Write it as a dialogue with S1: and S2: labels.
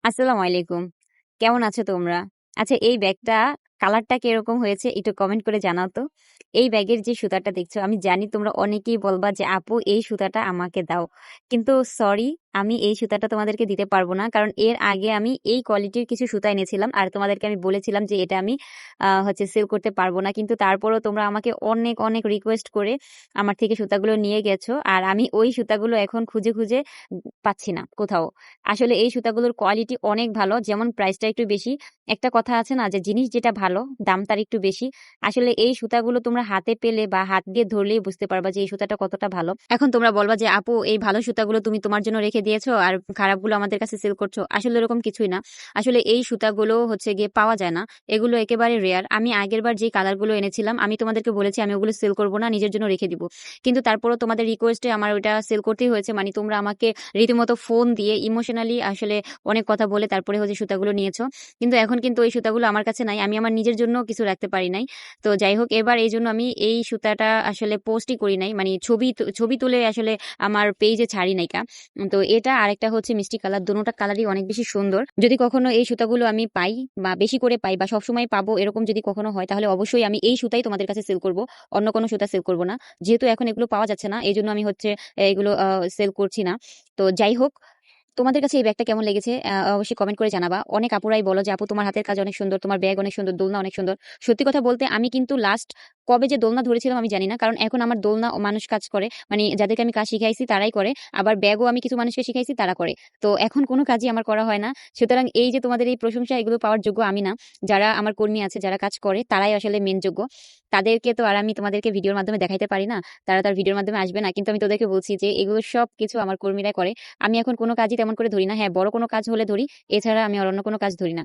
S1: আসসালামু আলাইকুম। কেমন আছো তোমরা? আচ্ছা, এই ব্যাগটা কালারটা কিরকম হয়েছে একটু কমেন্ট করে জানাও তো। এই ব্যাগের যে সুতাটা দেখছো, আমি জানি তোমরা অনেকেই বলবা যে আপু এই সুতাটা আমাকে দাও। কিন্তু সরি, আমি এই সুতাটা তোমাদেরকে দিতে পারবো না। কারণ এর আগে আমি এই কোয়ালিটির কিছু সুতা এনেছিলাম আর তোমাদেরকে আমি বলেছিলাম যে এটা আমি হচ্ছে সেল করতে পারবো না। কিন্তু তারপরেও তোমরা আমাকে অনেক, অনেক রিকোয়েস্ট করে আমার থেকে সুতাগুলো নিয়ে গেছো। আর আমি ওই সুতাগুলো এখন খুঁজে, খুঁজে পাচ্ছি না কোথাও। আসলে এই সুতাগুলোর কোয়ালিটি অনেক ভালো, যেমন প্রাইসটা একটু বেশি। একটা কথা আছে না যে জিনিস যেটা ভালো দাম তার একটু বেশি। আসলে এই সুতাগুলো তোমরা হাতে পেলে বা হাত দিয়ে ধরলেই বুঝতে পারবা যে এই সুতাটা কতটা ভালো। এখন তোমরা বলবা যে আপু এই ভালো সুতাগুলো তুমি তোমার জন্য রেখে দিয়েছো আর খারাপগুলো আমাদের কাছে সেল করছো। আসলে এরকম কিছুই না। আসলে এই সুতাগুলো হচ্ছে গিয়ে পাওয়া যায় না, এগুলো একেবারে রেয়ার। আমি আগের বার যে কালারগুলো এনেছিলাম আমি তোমাদেরকে বলেছি আমি ওগুলো সেল করবো না, নিজের জন্য রেখে দিব। কিন্তু তারপরও তোমাদের রিকোয়েস্টে আমার ওটা সেল করতেই হয়েছে। মানে তোমরা আমাকে রীতিমতো ফোন দিয়ে ইমোশনালি আসলে অনেক কথা বলে তারপরে হচ্ছে সুতাগুলো নিয়েছো। কিন্তু এখন কিন্তু ওই সুতাগুলো আমার কাছে নাই, আমি আমার নিজের জন্য কিছু রাখতে পারি নাই। তো যাই হোক, এবার এই জন্য আমি এই সুতাটা আসলে পোস্টই করি নাই, মানে ছবি তুলে আসলে আমার পেজে ছাড়ি নাইকা। তো এটা আরেকটা হচ্ছে মিষ্টি কালার, দুটোটা কালারই অনেক বেশি সুন্দর। যদি কখনো এই সুতাগুলো আমি পাই বা বেশি করে পাই বা সবসময় পাবো এরকম যদি কখনো হয়, তাহলে অবশ্যই আমি এই সুতাই তোমাদের কাছে সেল করব, অন্য কোনো সুতা সেল করব না। যেহেতু এখন এগুলো পাওয়া যাচ্ছে না, এই জন্য আমি হচ্ছে এগুলো সেল করছি না। তো যাই হোক, তোমাদের কাছে এই ব্যাগটা কেমন লেগেছে অবশ্যই কমেন্ট করে জানাবা। অনেক আপুরাই বলো যে আপু তোমার হাতের কাজ অনেক সুন্দর, তোমার ব্যাগ অনেক সুন্দর, দোলনা অনেক সুন্দর। সত্যি কথা বলতে আমি কিন্তু লাস্ট কবে যে দোলনা ধরেছিলাম আমি জানি না, কারণ এখন আমার দোলনা ও মানুষ কাজ করে, মানে যাদেরকে আমি কাজ শিখাইছি তারাই করে। আবার ব্যাগও আমি কিছু মানুষকে শিখাইছি, তারা করে। তো এখন কোনো কাজই আমার করা হয় না। সুতরাং এই যে তোমাদের এই প্রশংসা, এগুলো পাওয়ার যোগ্য আমি না। যারা আমার কর্মী আছে, যারা কাজ করে, তারাই আসলে মেন যোগ্য। তাদেরকে তো আর আমি তোমাদেরকে ভিডিওর মাধ্যমে দেখাইতে পারি না, তারা তার ভিডিওর মাধ্যমে আসবে না। কিন্তু আমি তোদেরকে বলছি যে এগুলো সব কিছু আমার কর্মীরা করে। আমি এখন কোনো কাজই তেমন করে ধরি না। হ্যাঁ, বড় কোনো কাজ হলে ধরি, এছাড়া আমি আর অন্য কোনো কাজ ধরি না।